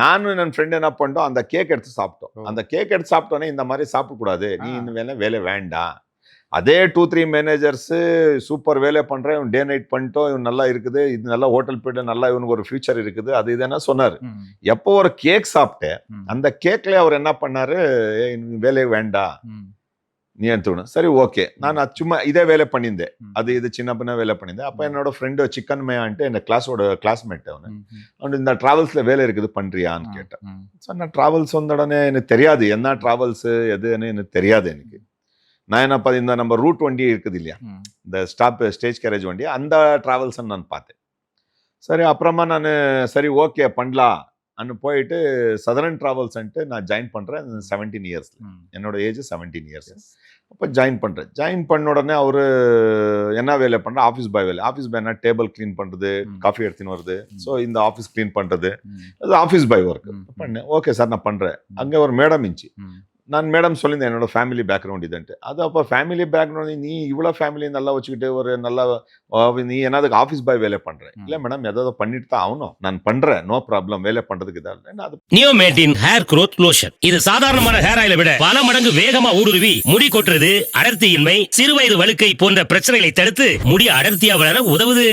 நானும் என் ஃப்ரெண்ட் என்ன பண்ணிட்டோம், அந்த கேக் எடுத்து சாப்பிட்டோம். அந்த கேக் எடுத்து சாப்பிட்டோன்னே இந்த மாதிரி சாப்பிடக்கூடாது, நீ இந்த வேலை வேண்டாம். அதே 2-3 மேனேஜர்ஸ் சூப்பர் வேலை பண்றேன், டே நைட் பண்ணிட்டோம், இவன் நல்லா இருக்குது, இது நல்லா ஹோட்டல் போயிட்டு நல்லா இவனுக்கு ஒரு ஃபியூச்சர் இருக்குது, அது இதுன்னா சொன்னாரு. எப்போ ஒரு கேக் சாப்பிட்டேன், அந்த கேக்ல அவர் என்ன பண்ணாரு, வேலையை வேண்டாம் நீ எடுத்துக்கணும். சரி ஓகே, நான் சும்மா இதே வேலை பண்ணியிருந்தேன், அது இது சின்ன பின்ன வேலை பண்ணியிருந்தேன். அப்போ என்னோட ஃப்ரெண்டு சிக்கன் மேயான்ட்டு என் கிளாஸ்மேட் அவனு இந்த டிராவல்ஸ்ல வேலை இருக்குது பண்றியான்னு கேட்டேன். சொன்ன டிராவல்ஸ் வந்த உடனே எனக்கு தெரியாது, என்ன டிராவல்ஸ் எதுன்னு எனக்கு தெரியாது. எனக்கு நான் என்ன பார்த்து, இந்த நம்ம ரூட் வண்டி இருக்குது இல்லையா, இந்த ஸ்டேஜ் கேரேஜ் வண்டி, அந்த டிராவல்ஸ் நான் பார்த்தேன். சரி அப்புறமா நான் சரி ஓகே பண்ணலாம் அன்னு போயிட்டு சதரன் டிராவல்ஸ்ன்ட்டு நான் ஜாயின் பண்ணுறேன் 17 இயர்ஸ். என்னோட ஏஜ் 17 இயர்ஸ். அப்போ ஜாயின் பண்ணுறேன். ஜாயின் பண்ண உடனே அவர் என்ன வேலை பண்ணுறேன், ஆஃபீஸ் பாய் வேலை. ஆஃபீஸ் பாய்னா டேபிள் க்ளீன் பண்ணுறது, காஃபி எடுத்துன்னு வருது, ஸோ இந்த ஆஃபீஸ் க்ளீன் பண்ணுறது, அது ஆஃபீஸ் பாய் ஒர்க் பண்ணேன். ஓகே சார் நான் பண்ணுறேன். அங்கே ஒரு மேடம் இருந்துச்சு. நான் மேடம் சொல்லியிருந்தேன் என்னோட ஃபேமிலி பேக்ரவுண்ட் இதுன்ட்டு. அது அப்போ ஃபேமிலி பேக்ரவுண்ட், நீ இவ்வளோ ஃபேமிலி நல்லா வச்சுக்கிட்டு ஒரு நல்லா நீ என்னதுக்கு ஆஃபீஸ் பாய் வேலை பண்ணுறேன்? இல்லை மேடம் ஏதாவது பண்ணிட்டு தான் ஆகணும், நான் பண்ணுறேன், நோ ப்ராப்ளம், வேலை பண்ணுறதுக்கு இதாக. நியோமேட்டின் ஹேர் க்ரோத் லோஷன். இது சாதாரணமான ஹேர் ஆயிலை விட பல மடங்கு வேகமா ஊடுருவி முடி கொட்டுறது, அடர்த்தியின்மை, சிறுவயது வழுக்கை போன்ற பிரச்சனைகளை தடுத்து முடி அடர்த்தியா வளர உதவுது.